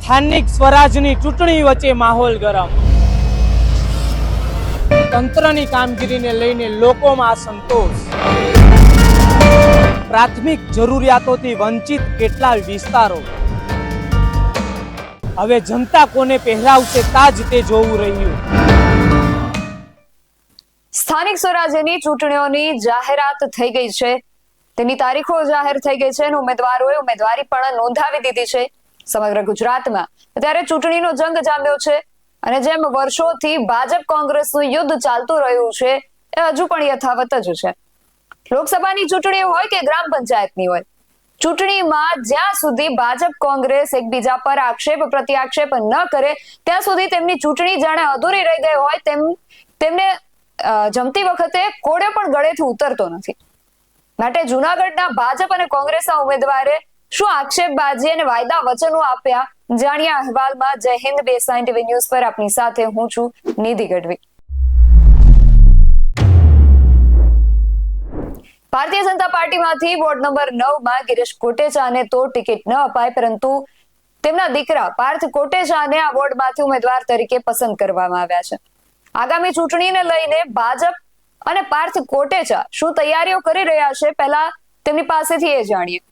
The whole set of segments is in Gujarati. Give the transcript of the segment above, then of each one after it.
સ્થાનિક સ્વરાજની ચૂંટણી વચ્ચે માહોલ ગરમ. તંત્રની કામગીરીને લઈને લોકોમાં અસંતોષ. પ્રાથમિક જરૂરિયાતોથી વંચિત કેટલાય વિસ્તારો. હવે જનતા કોને પહેરાવશે તાજ તે જોવું રહ્યું. સ્થાનિક સ્વરાજ્યની ચૂંટણીઓની જાહેરાત થઈ ગઈ છે, તેની તારીખો જાહેર થઈ ગઈ છે અને ઉમેદવારોએ ઉમેદવારી પણ નોંધાવી દીધી છે. સમગ્ર ગુજરાતમાં અત્યારે ચૂંટણીનો જંગ જામ્યો છે અને જેમ વર્ષોથી ભાજપ કોંગ્રેસનું યુદ્ધ ચાલતું રહ્યું છે એ હજુ પણ યથાવત જ છે. લોકસભાની ચૂંટણી હોય કે ગ્રામ પંચાયતની હોય, ચૂંટણીમાં જ્યાં સુધી ભાજપ કોંગ્રેસ એકબીજા પર આક્ષેપ પ્રત્યાક્ષેપ ન કરે ત્યાં સુધી તેમની ચૂંટણી જાણે અધૂરી રહી ગઈ હોય તેમને જમતી વખતે કોડે પણ ગળેથી ઉતરતો નથી. માટે જૂનાગઢના ભાજપ અને કોંગ્રેસના ઉમેદવારે શું આક્ષેપબાજી અને વાયદા વચનો આપ્યા, જાણીએ અહેવાલમાં. જય હિન્દ, બેસાઈન ટીવી ન્યૂઝ પર આપની સાથે હું છું નિધિ ગઢવી. ભારતીય જનતા પાર્ટીમાંથી વોર્ડ નંબર 9 માં ગિરીશ કોટેચાને તો ટિકિટ ન અપાય, પરંતુ તેમના દીકરા પાર્થ કોટેચાને આ વોર્ડમાંથી ઉમેદવાર તરીકે પસંદ કરવામાં આવ્યા છે. આગામી ચૂંટણીને લઈને ભાજપ અને પાર્થ કોટેચા શું તૈયારીઓ કરી રહ્યા છે, પહેલા તેમની પાસેથી એ જાણીએ.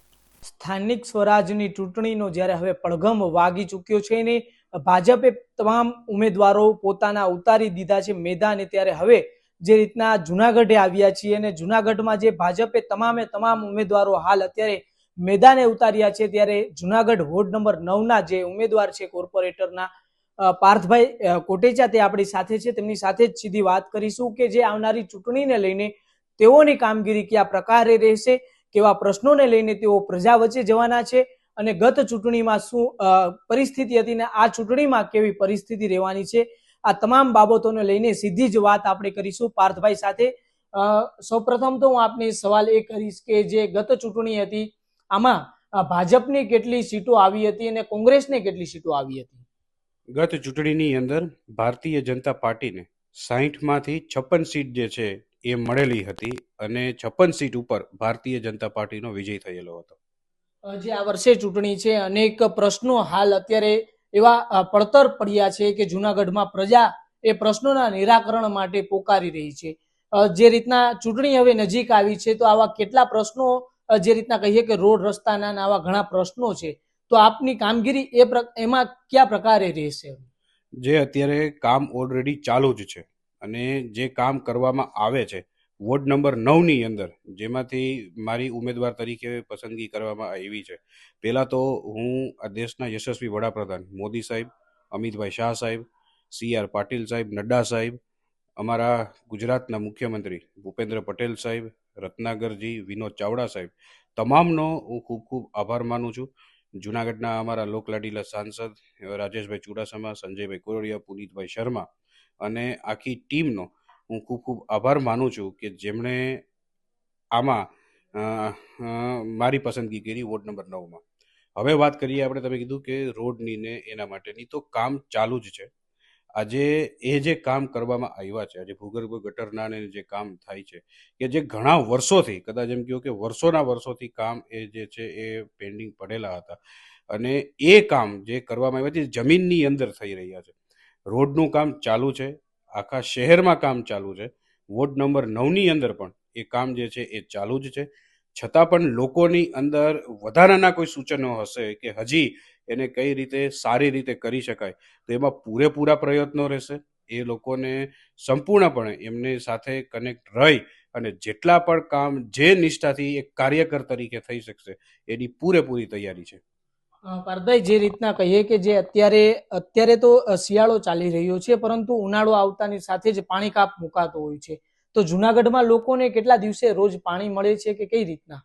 સ્થાનિક સ્વરાજની ચૂંટણીનો જ્યારે હવે પડઘમ વાગી ચૂક્યો છે ને ભાજપે તમામ ઉમેદવારો પોતાના ઉતારી દીધા છે મેદાને, ત્યારે હવે જે રીતના જુનાગઢે આવ્યા છીએ અને જુનાગઢમાં જે ભાજપે તમામ ઉમેદવારો હાલ અત્યારે મેદાને ઉતાર્યા છે, ત્યારે જુનાગઢ વોર્ડ નંબર 9 ના જે ઉમેદવાર છે કોર્પોરેટરના પાર્થભાઈ કોટેચા તે આપણી સાથે છે. તેમની સાથે જ સીધી વાત કરીશું કે જે આવનારી ચૂંટણીને લઈને તેઓની કામગીરી કયા પ્રકારે રહેશે, કેવા પ્રશ્નોને લઈને તેઓ પ્રજા વચ્ચે જવાના છે અને ગત ચૂંટણીમાં શું પરિસ્થિતિ હતી ને આ ચૂંટણીમાં કેવી પરિસ્થિતિ રહેવાની છે, આ તમામ બાબતોને લઈને સીધી જ વાત આપણે કરીશું પાર્થભાઈ સાથે. સૌપ્રથમ તો હું આપને સવાલ એ કરીશ કે જે ગત ચૂંટણી હતી આમાં ભાજપની કેટલી સીટો આવી હતી અને કોંગ્રેસને કેટલી સીટો આવી હતી? ગત ચૂંટણીની અંદર ભારતીય જનતા પાર્ટીને 60માંથી 56 સીટ જે છે એ મળેલી હતી અને 56 સીટ ઉપર ભારતીય જનતા પાર્ટીનો વિજય થયેલો હતો. જે આ વર્ષે ચૂંટણી છે, અનેક પ્રશ્નો હાલ અત્યારે એવા પડતર પડ્યા છે કે જુનાગઢમાં પ્રજા એ પ્રશ્નોના નિરાકરણ માટે પોકારી રહી છે. જે રીતના ચૂંટણી હવે નજીક આવી છે તો આવા કેટલા પ્રશ્નો, જે રીતના કહીએ કે રોડ રસ્તાના આવા ઘણા પ્રશ્નો છે, તો આપની કામગીરી એમાં કયા પ્રકારે રહેશે? જે અત્યારે કામ ઓલરેડી ચાલુ જ છે અને જે કામ કરવામાં આવે છે વોર્ડ નંબર 9ની અંદર, જેમાંથી મારી ઉમેદવાર તરીકે પસંદગી કરવામાં આવી છે. પહેલાં તો હું આ દેશના યશસ્વી વડાપ્રધાન મોદી સાહેબ, અમિતભાઈ શાહ સાહેબ, CR પાટીલ સાહેબ, નડ્ડા સાહેબ, અમારા ગુજરાતના મુખ્યમંત્રી ભૂપેન્દ્ર પટેલ સાહેબ, રત્નાગરજી, વિનોદ ચાવડા સાહેબ, તમામનો હું ખૂબ ખૂબ આભાર માનું છું. જૂનાગઢના અમારા લોકલાડીલા સાંસદ રાજેશભાઈ ચુડાસમા, સંજયભાઈ કોરડિયા, પુનિતભાઈ શર્મા અને આખી ટીમનો હું ખૂબ ખૂબ આભાર માનું છું કે જેમણે આમાં મારી પસંદગી કરી વોર્ડ નંબર 9માં. હવે વાત કરીએ આપણે, તમે કીધું કે રોડની ને એના માટેની, તો કામ ચાલુ જ છે. આજે એ જે કામ કરવામાં આવ્યા છે, આજે ભૂગર્ભ ગટરના ને જે કામ થાય છે કે જે ઘણા વર્ષોથી, કદાચ એમ કહ્યું કે વર્ષોના વર્ષોથી કામ એ જે છે એ પેન્ડિંગ પડેલા હતા અને એ કામ જે કરવામાં આવ્યા છે જમીનની અંદર થઈ રહ્યા છે. રોડનું કામ ચાલુ છે, આખા શહેરમાં કામ ચાલુ છે, વોર્ડ નંબર 9ની અંદર પણ એ કામ જે છે એ ચાલુ જ છે. છતાં પણ લોકોની અંદર વધારાના કોઈ સૂચનો હશે કે હજી એને કઈ રીતે સારી રીતે કરી શકાય તો એમાં પૂરેપૂરા પ્રયત્નો રહેશે. એ લોકોને સંપૂર્ણપણે એમની સાથે કનેક્ટ રહી અને જેટલા પણ કામ જે નિષ્ઠાથી એક કાર્યકર તરીકે થઈ શકશે એની પૂરેપૂરી તૈયારી છે. પાર્થભાઈ, જે રીતના કહીએ કે જે અત્યારે તો શિયાળો ચાલી રહ્યો છે, પરંતુ ઉનાળો આવતાની સાથે જ પાણી કાપ મુકાતો હોય છે, તો જુનાગઢમાં લોકોને કેટલા દિવસે રોજ પાણી મળે છે કે કઈ રીતના?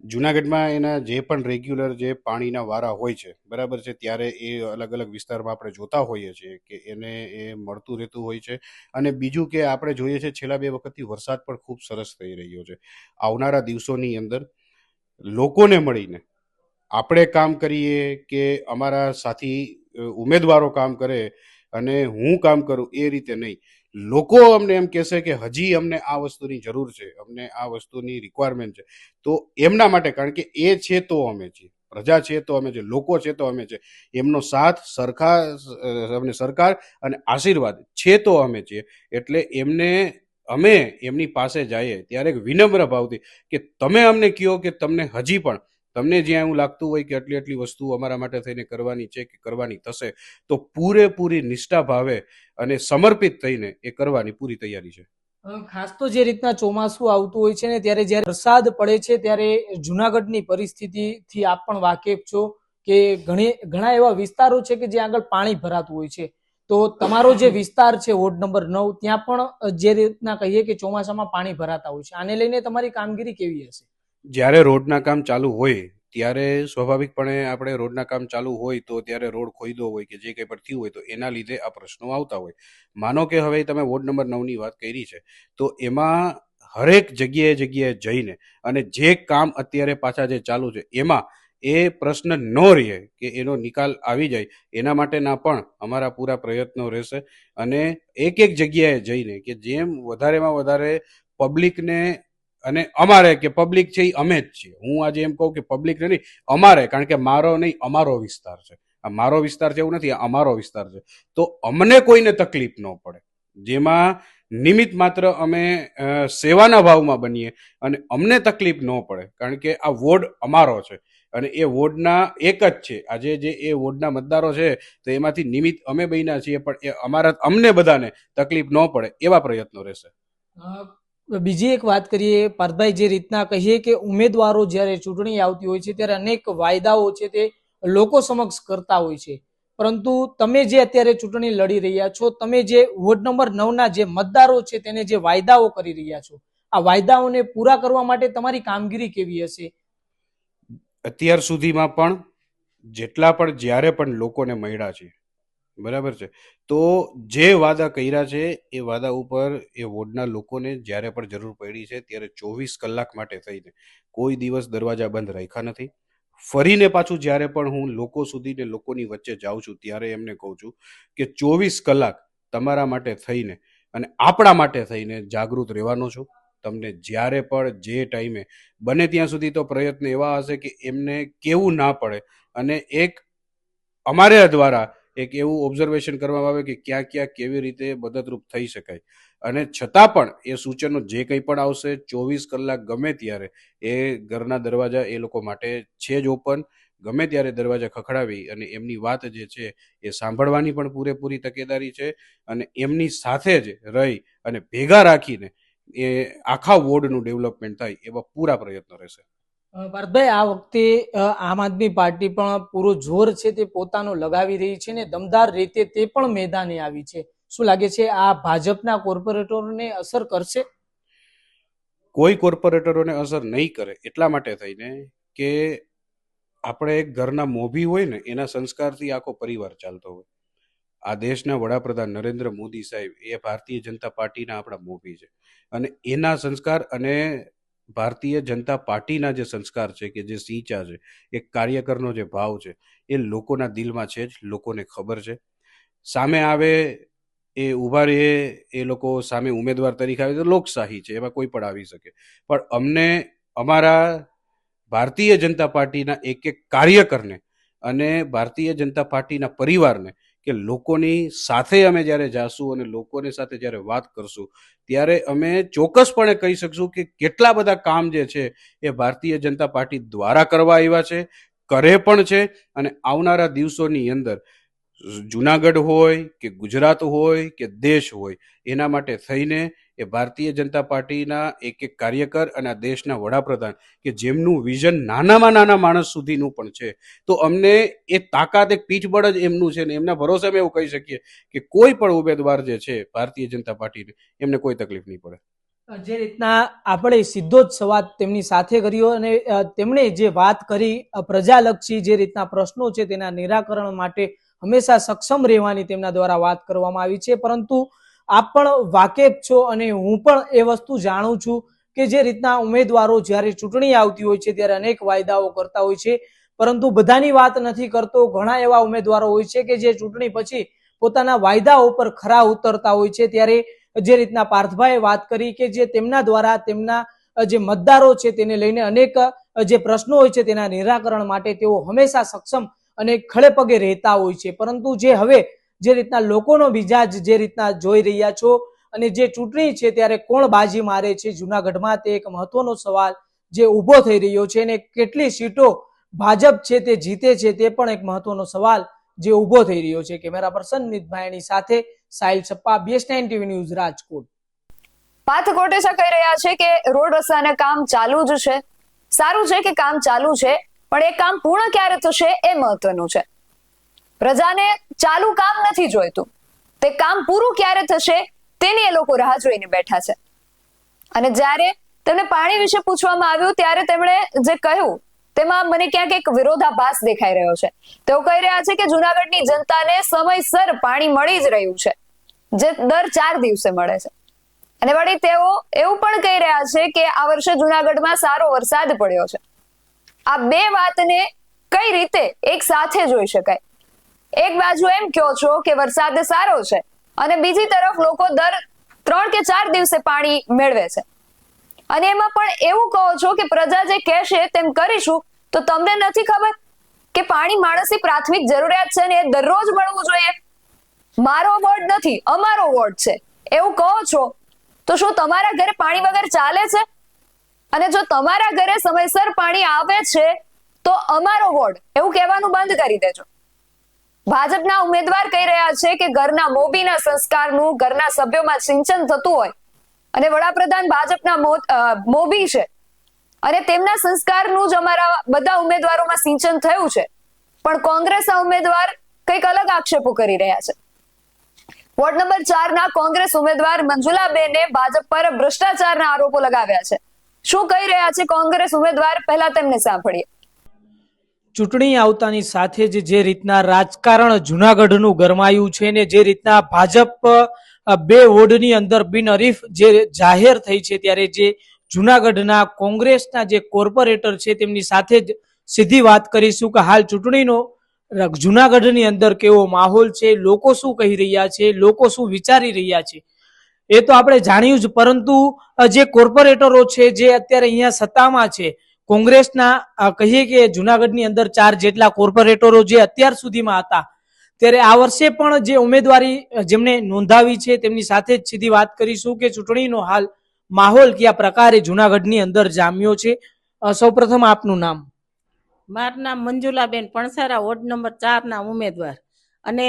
જુનાગઢમાં એના જે પણ રેગ્યુલર જે પાણીના વારા હોય છે, બરાબર છે, ત્યારે એ અલગ અલગ વિસ્તારમાં આપણે જોતા હોઈએ છીએ કે એને એ મળતું રહેતું હોય છે. અને બીજું કે આપણે જોઈએ છીએ છેલ્લા 2 વખતથી વરસાદ પણ ખૂબ સરસ થઈ રહ્યો છે. આવનારા દિવસોની અંદર લોકોને મળીને આપણે કામ કરીએ કે અમારા સાથી ઉમેદવારો કામ કરે અને હું કામ કરું એ રીતે નહીં, લોકો અમને એમ કહેશે કે હજી અમને આ વસ્તુની જરૂર છે, અમને આ વસ્તુની રિક્વાયરમેન્ટ છે, તો એમના માટે, કારણ કે એ છે તો અમે છીએ, પ્રજા છે તો અમે છે, લોકો છે તો અમે છે, એમનો સાથ સરકાર અને આશીર્વાદ છે તો અમે છીએ. એટલે અમે એમની પાસે જઈએ ત્યારે એક વિનમ્ર ભાવથી કે તમે અમને કહો કે તમને હજી પણ તમને જ્યાં એવું લાગતું હોય કે આટલી વસ્તુ અમારા માટે થઈને કરવાની છે કે કરવાની થશે, તો પૂરેપૂરી નિષ્ઠા ભાવે અને સમર્પિત થઈને એ કરવાની પૂરી તૈયારી છે. ખાસ તો જે રીતના ચોમાસું આવતું હોય છે ને ત્યારે જ્યારે વરસાદ પડે છે ત્યારે જુનાગઢની પરિસ્થિતિથી આપ પણ વાકેફ છો કે ઘણા એવા વિસ્તારો છે કે જ્યાં આગળ પાણી ભરાતું હોય છે. તો તમારો જે વિસ્તાર છે વોર્ડ નંબર 9 ત્યાં પણ જે રીતના કહીએ કે ચોમાસામાં પાણી ભરાતા હોય છે, આને લઈને તમારી કામગીરી કેવી હશે? જ્યારે રોડના કામ ચાલુ હોય ત્યારે સ્વાભાવિકપણે આપણે રોડના કામ ચાલુ હોય તો ત્યારે રોડ ખોઈદો હોય કે જે કંઈ પણ થયું હોય તો એના લીધે આ પ્રશ્નો આવતા હોય. માનો કે હવે તમે વોર્ડ નંબર 9ની વાત કરી છે, તો એમાં હરેક જગ્યાએ જઈને અને જે કામ અત્યારે પાછા જે ચાલુ છે એમાં એ પ્રશ્ન ન રહે કે એનો નિકાલ આવી જાય, એના માટેના પણ અમારા પૂરા પ્રયત્નો રહેશે. અને એક જગ્યાએ જઈને કે જેમ વધારેમાં વધારે પબ્લિકને, અને અમારે કે પબ્લિક છે એ અમે જ છીએ, હું આજે એમ કહું કે પબ્લિક નહીં, અમારે, કારણ કે મારો નહીં અમારો વિસ્તાર છે, આ મારો વિસ્તાર છે એવું નથી, આ અમારો વિસ્તાર છે, તો અમને કોઈને તકલીફ ન પડે, જેમાં નિમિત્ત માત્ર અમે સેવાના ભાવમાં બનીએ અને અમને તકલીફ ન પડે, કારણ કે આ વોર્ડ અમારો છે અને એ વોર્ડના એક જ છે. આજે જે એ વોર્ડના મતદારો છે તો એમાંથી નિમિત્ત અમે બન્યા છીએ, પણ એ અમને બધાને તકલીફ ન પડે એવા પ્રયત્નો રહેશે. બીજી એક વાત કરીએ પાર્થભાઈ, જે રીતના કહીએ કે ઉમેદવારો જ્યારે ચૂંટણી આવતી હોય છે ત્યારે અનેક વાયદાઓ છે તે લોકો સમક્ષ કરતા હોય છે, પરંતુ તમે જે અત્યારે ચૂંટણી લડી રહ્યા છો, તમે જે વોર્ડ નંબર 9ના જે મતદારો છે તેને જે વાયદાઓ કરી રહ્યા છો, આ વાયદાઓને પૂરા કરવા માટે તમારી કામગીરી કેવી હશે? અત્યાર સુધીમાં પણ જેટલા પણ જ્યારે પણ લોકોને મળ્યા છે, બરાબર છે, તો જે વાદા કર્યા છે એ વાદા ઉપર એ વોર્ડના લોકોને જ્યારે પણ જરૂર પડી છે ત્યારે 24 કલાક માટે થઈને કોઈ દિવસ દરવાજા બંધ રાખ્યા નથી. ફરીને પાછું જ્યારે પણ હું લોકો સુધી ને લોકોની વચ્ચે જાઉં છું ત્યારે એમને કહું છું કે 24 કલાક તમારા માટે થઈને અને આપણા માટે થઈને જાગૃત રહેવાનો છું. તમને જ્યારે પણ જે ટાઈમે બને ત્યાં સુધી તો પ્રયત્ન એવા હશે કે એમને કેવું ના પડે, અને એક અમારે દ્વારા એક એવું ઓબ્ઝર્વેશન કરવામાં આવે કે ક્યાં કેવી રીતે મદદરૂપ થઈ શકાય. અને છતાં પણ એ સૂચનો જે કંઈ પણ આવશે 24 કલાક ગમે ત્યારે એ ઘરના દરવાજા એ લોકો માટે છે જ ઓપન. ગમે ત્યારે દરવાજા ખખડાવી અને એમની વાત જે છે એ સાંભળવાની પણ પૂરેપૂરી તકેદારી છે, અને એમની સાથે જ રહી અને ભેગા રાખીને એ આખા વોર્ડનું ડેવલપમેન્ટ થાય એવા પૂરા પ્રયત્નો રહેશે. પાર્થભાઈ, આ વખતે આમ આદમી પાર્ટી પણ પૂરો જોર છે તે પોતાનો લગાવી રહી છે ને દમદાર રીતે તે પણ મેદાને આવી છે. શું લાગે છે આ ભાજપના કોર્પોરેટરોને અસર કરશે? કોઈ કોર્પોરેટરોને અસર નહીં કરે, એટલા માટે થઈને કે આપણે એક ઘરના મોભી હોય ને એના સંસ્કારથી આખો પરિવાર ચાલતો હોય. આ દેશના વડાપ્રધાન નરેન્દ્ર મોદી સાહેબ એ ભારતીય જનતા પાર્ટીના આપણા મોભી છે, અને એના સંસ્કાર અને ભારતીય જનતા પાર્ટીના જે સંસ્કાર છે કે જે સિંચા છે, એક કાર્યકરનો જે ભાવ છે એ લોકોના દિલમાં છે જ, લોકોને ખબર છે. સામે આવે એ ઊભા રહે, એ લોકો સામે ઉમેદવાર તરીકે આવે તો લોકશાહી છે, એમાં કોઈ પણ આવી શકે, પણ અમને અમારા ભારતીય જનતા પાર્ટીના એક કાર્યકરને અને ભારતીય જનતા પાર્ટીના પરિવારને કે લોકોની સાથે અમે જ્યારે જાશું અને લોકોની સાથે જ્યારે વાત કરશું ત્યારે અમે ચોક્કસપણે કહી શકશું કે કેટલા બધા કામ જે છે એ ભારતીય જનતા પાર્ટી દ્વારા કરવા આવ્યા છે, કરે પણ છે, અને આવનારા દિવસોની અંદર જુનાગઢ હોય કે ગુજરાત હોય કે દેશ હોય એના માટે થઈને એ ભારતીય જનતા પાર્ટીના એક કાર્યકર અને આ દેશના વડાપ્રધાન કે જેમનું વિઝન નાનામાં નાના માણસ સુધીનું પણ છે, તો અમને એ તાકાત, એક પીઠબળ જ એમનું છે ને એમના ભરોસે અમે એવું કહી શકીએ કે કોઈ પણ ઉમેદવાર જે છે ભારતીય જનતા પાર્ટીને એમને કોઈ તકલીફ નહીં પડે. જે રીતના આપણે સીધો જ સંવાદ તેમની સાથે કર્યો અને તેમણે જે વાત કરી પ્રજાલક્ષી જે રીતના પ્રશ્નો છે તેના નિરાકરણ માટે હંમેશા સક્ષમ રહેવાની તેમના દ્વારા વાત કરવામાં આવી છે, પરંતુ આપ પણ વાકેફ છો અને હું પણ એ વસ્તુ જાણું છું કે જે રીતના ઉમેદવારો જ્યારે ચૂંટણી આવતી હોય છે ત્યારે અનેક વાયદાઓ કરતા હોય છે, પરંતુ બધાની વાત નથી કરતો. ઘણા એવા ઉમેદવારો હોય છે કે જે ચૂંટણી પછી પોતાના વાયદાઓ પર ખરા ઉતરતા હોય છે. ત્યારે જે રીતના પાર્થભાઈએ વાત કરી કે જે તેમના દ્વારા તેમના જે મતદારો છે તેને લઈને અનેક જે પ્રશ્નો હોય છે તેના નિરાકરણ માટે તેઓ હંમેશા સક્ષમ અને ખડે પગે રહેતા હોય છે. પરંતુ જે હવે જે રીતના લોકોનો મિજાજ જે રીતના જોઈ રહ્યા છો અને જે ચૂંટણી છે ત્યારે કોણ બાજી મારે છે જુનાગઢમાં, તે એક મહત્વનો સવાલ જે ઉભો થઈ રહ્યો છે અને કેટલી સીટો ભાજપ છે તે જીતે છે તે પણ એક મહત્વનો સવાલ જે ઉભો થઈ રહ્યો છે. કેમેરા પર્સન મિત ભાઈની સાથે Sahil Chhappa, BS9 TV news, Rajkot. Parth Kotecha કહી રહ્યા છે કે રોડ રસ્તાના કામ ચાલુ જ છે. સારું છે કે કામ ચાલુ છે, પણ એ કામ પૂર્ણ ક્યારે થશે એ મહત્વનું છે. પ્રજાને ચાલુ કામ નથી જોઈતું, તે કામ પૂરું ક્યારે થશે તેની એ લોકો રાહ જોઈને બેઠા છે. અને જ્યારે તેમને પાણી વિશે પૂછવામાં આવ્યું ત્યારે તેમણે જે કહ્યું તેમાં મને ક્યાંક એક વિરોધાભાસ દેખાઈ રહ્યો છે. તેઓ કહી રહ્યા છે કે જુનાગઢની જનતાને સમયસર પાણી મળી જ રહ્યું છે, જે દર 4 દિવસે મળે છે. અને વળી તેઓ એવું પણ કહી રહ્યા છે કે આ વર્ષે જુનાગઢમાં સારો વરસાદ પડ્યો છે. આ બે વાતને કઈ રીતે એક સાથે જોઈ શકાય? એક બાજુ એમ કહો છો કે વરસાદ સારો છે અને બીજી તરફ લોકો દર 3 કે 4 દિવસે પાણી મેળવે છે, અને એમાં પણ એવું કહો છો કે પ્રજા જે કહેશે તેમ કરીશું. તો તમને નથી ખબર કે પાણી માણસની પ્રાથમિક જરૂરિયાત છે ને એ દરરોજ મળવું જોઈએ? મારો વોર્ડ નથી, અમારો વોર્ડ છે એવું કહો છો, તો શું તમારા ઘરે પાણી વગર ચાલે છે? અને જો તમારા ઘરે સમયસર પાણી આવે છે તો અમારો વોર્ડ એવું કહેવાનું બંધ કરી દેજો. ભાજપના ઉમેદવાર કહી રહ્યા છે કે ઘરના મોભીના સંસ્કારનું ઘરના સભ્યોમાં સિંચન થતું હોય, અને વડાપ્રધાન ભાજપના મોભી છે અને તેમના સંસ્કારનું જ અમારા બધા ઉમેદવારોમાં સિંચન થયું છે. પણ કોંગ્રેસના ઉમેદવાર કંઈક અલગ આક્ષેપો કરી રહ્યા છે. વોર્ડ નંબર 4 ના કોંગ્રેસ ઉમેદવાર મંજુલાબેને ભાજપ પર ભ્રષ્ટાચારના આરોપો લગાવ્યા છે. શું કહી રહ્યા છે કોંગ્રેસ ઉમેદવાર, પહેલા તેમને સાંભળીએ. ચૂંટણી આવતાની સાથે જ જે રીતના રાજકારણ જુનાગઢનું ગરમાયું છે ને જે રીતના ભાજપ 2 વોર્ડની અંદર બિનહરીફ જે જાહેર થઈ છે, ત્યારે જે જુનાગઢના કોંગ્રેસના જે કોર્પોરેટર છે તેમની સાથે જ સીધી વાત કરીશું કે હાલ ચૂંટણીનો જુનાગઢની અંદર કેવો માહોલ છે, લોકો શું કહી રહ્યા છે, લોકો શું વિચારી રહ્યા છે એ તો આપણે જાણ્યું જ. પરંતુ જે કોર્પોરેટરો છે જે અત્યારે અહીંયા સત્તામાં છે કોંગ્રેસના, કહીએ કે જુનાગઢની અંદર 4 જેટલા કોર્પોરેટરો જે અત્યાર સુધીમાં હતા, ત્યારે આ વર્ષે પણ જે ઉમેદવારી જેમને નોંધાવી છે તેમની સાથે જ સીધી વાત કરીશું કે ચૂંટણીનો હાલ માહોલ કયા પ્રકારે જુનાગઢની અંદર જામ્યો છે. સૌપ્રથમ આપનું નામ? મારું નામ મંજુલાબેન પણસારા, વોર્ડ નંબર 4 ના ઉમેદવાર. અને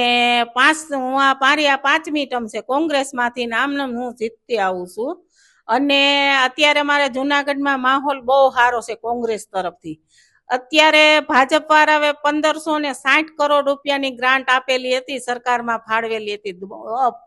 હું આ 5મી ટર્મ છે કોંગ્રેસમાંથી, આમને હું જીતતી આવું છું. અને અત્યારે મારે જુનાગઢમાં માહોલ બહુ સારો છે કોંગ્રેસ તરફથી. અત્યારે ભાજપ વાળાએ 1560 કરોડ રૂપિયાની ગ્રાન્ટ આપેલી હતી, સરકારમાં ફાળવેલી હતી,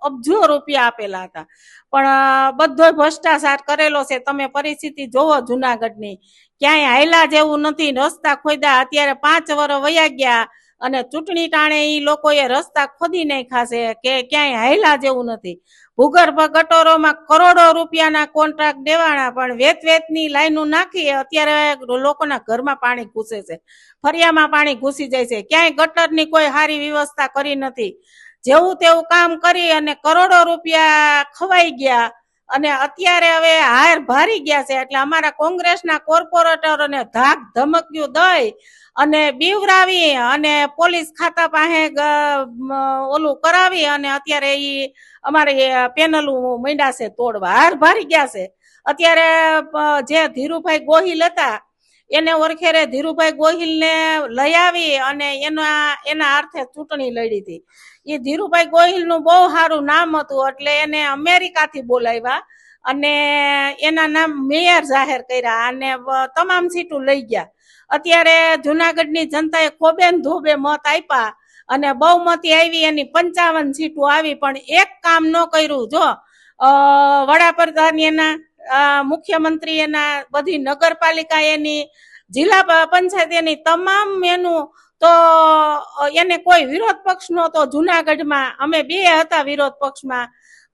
અબજો રૂપિયા આપેલા હતા, પણ બધો ભ્રષ્ટાચાર કરેલો છે. તમે પરિસ્થિતિ જોવો જુનાગઢની, ક્યાંય હાયલા જેવું નથી, રસ્તા ખોદ્યા. અત્યારે 5 વર્ષ વયા ગયા અને ચૂંટણી ટાણે ઈ લોકોએ રસ્તા ખોદી નાખ્યા છે કે ક્યાંય હાયલા જેવું નથી. ભૂગર્ભ ગટોરોમાં કરોડો રૂપિયાના કોન્ટ્રાક્ટ દેવાના, પણ વેતની લાઈનો નાખી અત્યારે લોકોના ઘરમાં પાણી ઘૂસે છે, ફરિયામાં પાણી ઘૂસી જાય છે. ક્યાંય ગટરની કોઈ સારી વ્યવસ્થા કરી નથી. જેવું તેવું કામ કરી અને કરોડો રૂપિયા ખવાઈ ગયા અને અત્યારે હવે હાર ભારી ગયા છે. એટલે અમારા કોંગ્રેસના કોર્પોરેટરોને ધાક ધમક્યું દઈ અને બીવરાવી અને પોલીસ ખાતા પાસે ઓલું કરાવી અને અત્યારે ઈ અમારી પેનલું માંડ્યા છે તોડવા, હાર ભારી ગયા છે. અત્યારે જે ધીરુભાઈ ગોહિલ હતા એને ઓળખેરે ધીરુભાઈ ગોહિલને લઈ આવી અને એના અર્થે ચૂંટણી લડી હતી. એ ધીરુભાઈ ગોહિલનું બહુ સારું નામ હતું એટલે એને અમેરિકાથી બોલાવ્યા અને એના નામ મેયર જાહેર કર્યા અને તમામ સીટો લઈ ગયા. અત્યારે જુનાગઢની જનતાએ ખોબેન ધોબે મત આપ્યા અને બહુમતી આવી, એની 55 સીટો આવી, પણ એક કામ ન કર્યું. જો વડાપ્રધાન એના, મુખ્યમંત્રી એના, બધી નગરપાલિકા એની, જિલ્લા પંચાયત એની, તમામ એનું, તો એને કોઈ વિરોધ પક્ષ નહોતો જુનાગઢમાં. અમે 2 હતા વિરોધ પક્ષમાં,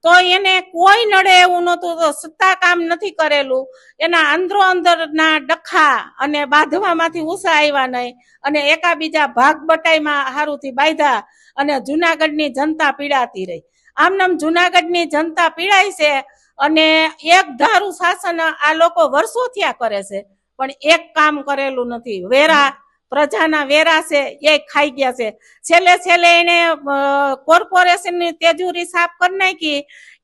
તો એને કોઈ નડે એવું નહોતું. તો સત્તા કામ નથી કરેલું. એના અંદરો અંદરના ડખા અને બાંધવામાંથી ઉષા આવ્યા નહીં અને એકાબીજા ભાગ બટાઈમાં હારુથી બાંધ્યા અને જુનાગઢની જનતા પીડાતી રહી. આમ જુનાગઢની જનતા પીડાય છે અને એક ધારું શાસન આ લોકો વર્ષો થયા કરે છે. પણ એક કામ કરેલું નથી. વેરા પ્રજાના વેરા છે એ ખાઈ ગયા છે. છેલ્લે એને કોર્પોરેશનની તેજુરી સાફ કરી નાખી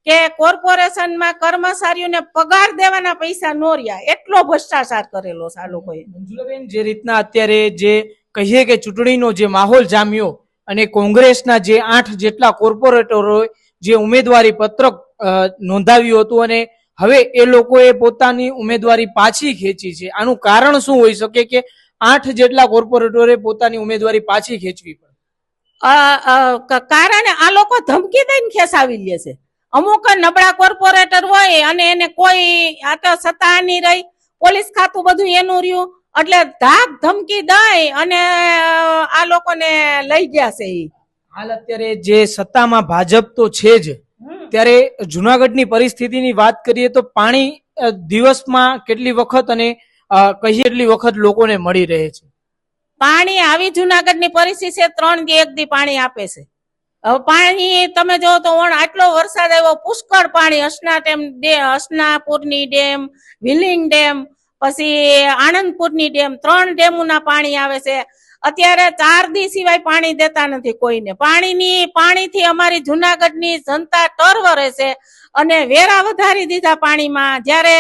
કે કોર્પોરેશનમાં કર્મચારીઓને પગાર દેવાના પૈસા નો રહ્યા, એટલો ભ્રષ્ટાચાર કરેલો છે આ લોકોએ. મંજુલાબેન, જે રીતના અત્યારે જે કહીએ કે ચૂંટણીનો જે માહોલ જામ્યો અને કોંગ્રેસના જે 8 જેટલા કોર્પોરેટરોએ જે ઉમેદવારી પત્રક નોંધાવ્યું હતું અને હવે એ લોકોએ પોતાની ઉમેદવારી પાછી ખેંચી છે, આનું કારણ શું હોઈ શકે કે 8 જેટલા કોર્પોરેટરોએ પોતાની ઉમેદવારી પાછી ખેંચવી પડે? કારણ આ લોકો ધમકી દઈને ખેસાવી લે છે. અમુક નબળા કોર્પોરેટર હોય અને એને કોઈ આ તો સત્તા નહીં રહી, પોલીસ ખાતું બધું એનું રહ્યું, એટલે ધાક ધમકી દઈ અને આ લોકોને લઈ ગયા છે. હાલ અત્યારે જે સત્તામાં ભાજપ તો છે જ, ત્યારે જુનાગઢની પરિસ્થિતિની વાત કરીએ તો પાણી દિવસમાં કેટલી વખત અને કઈ કેટલી વખત લોકોને મળી રહે છે? પાણી આવી જુનાગઢની પરિસ્થિતિ છે, 3 દી 1 દી પાણી આપે છે. હવે પાણી તમે જો તો આટલો વરસાદ આવ્યો, પુષ્કળ પાણી, હસનાપુરની ડેમ, વિલિંગ ડેમ, પછી આણંદપુરની ડેમ, 3 ડેમોના પાણી આવે છે. અત્યારે 4 દી સિવાય પાણી દેતા નથી કોઈને. પાણીથી અમારી જુનાગઢની જનતા ટરવરે છે અને વેરા વધારી દીધા પાણીમાં. જ્યારે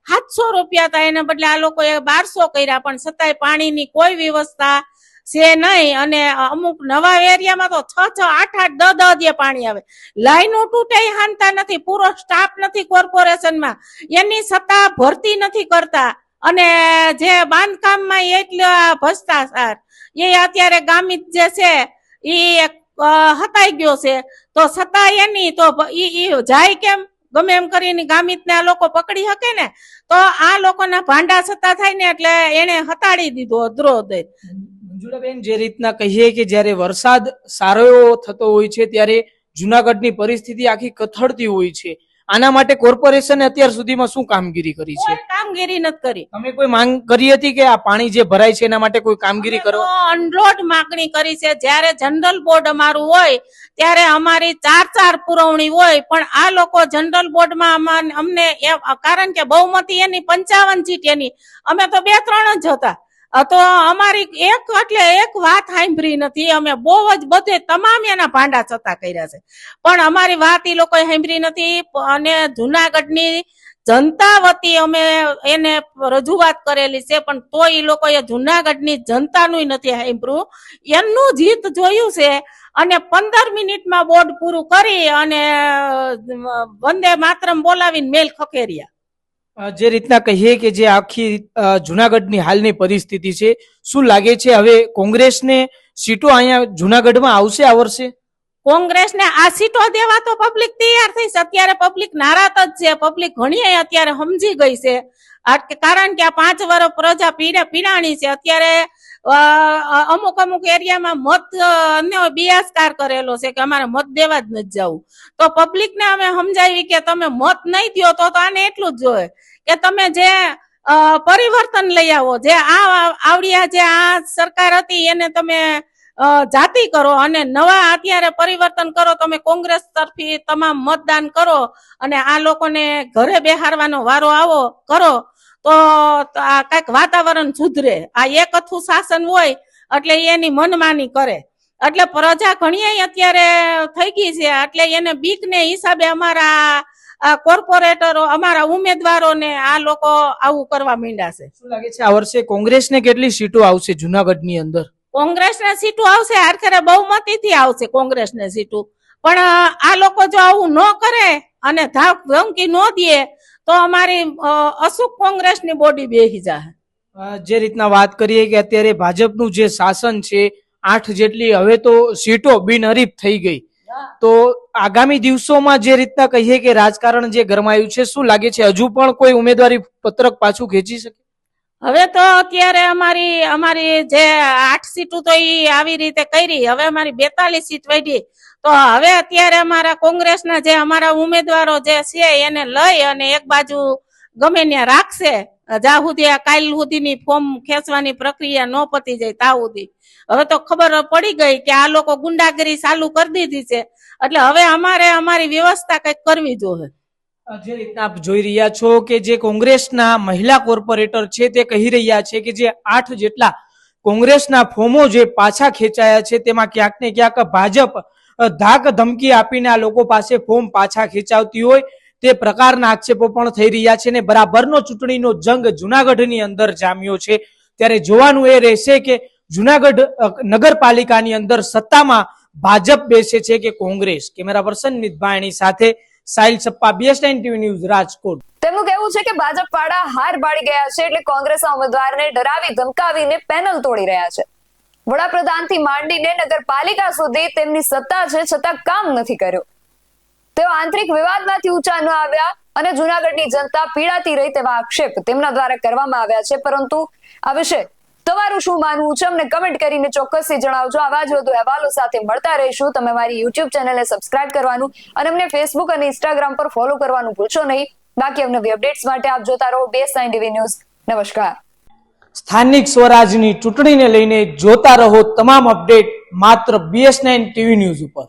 700 રૂપિયા હતા એને બદલે આ લોકોએ 1200 કર્યા, પણ છતાંય પાણીની કોઈ વ્યવસ્થા છે નહીં. અને અમુક નવા એરિયામાં તો 6 8 10 10 પાણી આવે. લાઈનો તૂટે હાનતા નથી, પૂરો સ્ટાફ નથી કોર્પોરેશનમાં, એની સત્તા ભરતી નથી કરતા. અને જે બાંધકામમાં એટલા ભ્રષ્ટાચાર એ અત્યારે ગામિત જે છે એ હતાઈ ગયો છે. તો સત્તા એની તો ઈ જાય કેમ? ગમે એમ કરીને ગામિતને આ લોકો પકડી શકે ને, તો આ લોકોના ભાંડા સત્તા થાય ને એટલે એને હતાડી દીધો અધ્રોદય. મંજુલાબેન, જે રીતના કહીએ કે જ્યારે વરસાદ સારો એવો થતો હોય છે ત્યારે જુનાગઢની પરિસ્થિતિ આખી કથળતી હોય છે, આના માટે કોર્પોરેશને અત્યાર સુધીમાં શું કામગીરી કરી છે? કામગીરી નથી કરી. તમે કોઈ માંગ કરી હતી કે આ પાણી જે ભરાય છે એના માટે કોઈ કામગીરી કરો? અનલોડ માંગણી કરી છે. જ્યારે જનરલ બોર્ડ અમારું હોય ત્યારે અમારી 4 પુરવણી હોય, પણ આ લોકો જનરલ બોર્ડમાં અમને કારણ કે બહુમતી એની 55 સીટ એની, અમે તો 2-3 જ હતા, તો અમારી એક વાત સાંભળી નથી. અમે બહુ જ બધે તમામ એના ભાંડા છતાં કર્યા છે, પણ અમારી વાત એ લોકોએ સાંભળી નથી. અને જુનાગઢની જનતા વતી અમે એને રજૂઆત કરેલી છે, પણ તો એ લોકોએ જુનાગઢની જનતાનું નથી સાંભળ્યું, એમનું જીત જોયું છે. અને 15 મિનિટમાં બોર્ડ પૂરું કરી અને વંદે માતરમ બોલાવીને મેલ ખકેર્યા. જે રીતના કહીએ કે જે આખી જુનાગઢની હાલની પરિસ્થિતિ છે, શું લાગે છે હવે કોંગ્રેસને સીટો અહીંયા જુનાગઢમાં આવશે આ વર્ષે? કોંગ્રેસને આ સીટો દેવા તો પબ્લિક તૈયાર થઈ છે. અત્યારે પબ્લિક નારાજ જ છે. પબ્લિક ઘણી અત્યારે સમજી ગઈ છે, કારણ કે આ 5 વર્ષ પ્રજા પીડાણી છે. અત્યારે અમુક એરિયામાં મત બિયાસ્કાર કરેલો છે કે અમારે મત દેવા જ નથી જવું. તો પબ્લિકને અમે સમજાવી કે તમે મત નહીં દો તો આને એટલું જ જોઈએ કે તમે જે પરિવર્તન લઈ આવો, જે આવડિયા જે આ સરકાર હતી એને તમે જાતિ કરો અને નવા અત્યારે પરિવર્તન કરો. તમે કોંગ્રેસ તરફી તમામ મતદાન કરો અને આ લોકોને ઘરે બેહારવાનો વારો આવો કરો તો આ કઈક વાતાવરણ સુધરે. આ એકથું શાસન હોય એટલે એની મનમાની કરે, એટલે પ્રજા ઘણી અત્યારે થઈ ગઈ છે. એટલે એને બીકને હિસાબે અમારા કોર્પોરેટરો, અમારા ઉમેદવારોને આ લોકો આવું કરવા માંડ્યા છે. શું લાગે છે આ વર્ષે કોંગ્રેસને કેટલી સીટો આવશે જુનાગઢની અંદર? કોંગ્રેસને સીટો આવશે, આખરે બહુમતીથી આવશે કોંગ્રેસને સીટો. પણ આ લોકો જો આવું ન કરે અને ધમકી ન દે તો અમારી અશુક કોંગ્રેસની બોડી બેહી જાય. જે રીતના વાત કરીએ કે અત્યારે ભાજપનું જે શાસન છે, 8 જેટલી હવે તો સીટો બિનહરીફ થઈ ગઈ, તો આગામી દિવસોમાં જે રીતના કહીએ કે રાજકારણ જે ગરમાયું છે, શું લાગે છે હજુ પણ કોઈ ઉમેદવારી પત્રક પાછું ખેંચી શકે? હવે તો અત્યારે અમારી જે 8 સીટો તો એ આવી રીતે કરી, હવે અમારી 42 સીટ વધી. તો હવે અત્યારે અમારા કોંગ્રેસના જે અમારા ઉમેદવારો જે છે એને લઈ અને એક બાજુ ગમે ત્યાં રાખશે જ્યાં સુધી કાલ સુધીની ફોર્મ ખેંચવાની પ્રક્રિયા ન પતી જાય ત્યાં સુધી. હવે તો ખબર પડી ગઈ કે આ લોકો ગુંડાગીરી ચાલુ કરી દીધી છે, એટલે હવે અમારે અમારી વ્યવસ્થા કઈક કરવી જોઈએ. જે રીતના આપ જોઈ રહ્યા છો કે જે કોંગ્રેસના મહિલા કોર્પોરેટર છે તે કહી રહ્યા છે કે જે 8 જેટલા કોંગ્રેસના ફોર્મો જે પાછા ખેંચાયા છે તેમાં ક્યાંક ને ક્યાંક ભાજપ ધાક ધમકી આપીને આ લોકો પાસે ફોર્મ પાછા ખેંચાવતી હોય તે પ્રકારના આક્ષેપો પણ થઈ રહ્યા છે અને બરાબરનો ચૂંટણીનો જંગ જુનાગઢની અંદર જામ્યો છે. ત્યારે જોવાનું એ રહેશે કે જુનાગઢ નગરપાલિકાની અંદર સત્તામાં ભાજપ બેસે છે કે કોંગ્રેસ. કેમેરા પર્સન મિત ભાયણી સાથે Sahil Sappa, BS9 TV news, Rajkot. તેમનું કહેવું છે કે ભાજપ વાળા હાર બાળી ગયા છે એટલે કોંગ્રેસના ઉમેદવારને ડરાવી ધમકાવીને પેનલ તોડી રહ્યા છે. વડાપ્રધાનથી માંડીને નગરપાલિકા સુધી તેમની સત્તા છે છતાં કામ નથી કર્યું. તેઓ આંતરિક વિવાદમાંથી ઊંચા ન આવ્યા અને જુનાગઢની જનતા પીડાતી રહી તેવા આક્ષેપ તેમના દ્વારા કરવામાં આવ્યા છે. પરંતુ આ વિશે તમારું શું માનવું છે અમને કમેન્ટ કરીને ચોક્કસથી જણાવજો. આવા જ વધુ અહેવાલો સાથે મળતા રહીશું. તમે મારી YouTube ચેનલને સબસ્ક્રાઇબ કરવાનું અને અમને Facebook અને Instagram પર ફોલો કરવાનું ભૂલશો નહીં. બાકી અવનવી અપડેટ્સ માટે આપ જોતા રહો BS9 TV ન્યૂઝ. નમસ્કાર. સ્થાનિક સ્વરાજની ચૂંટણીને લઈને જોતા રહો તમામ અપડેટ માત્ર BS9 TV ન્યૂઝ ઉપર.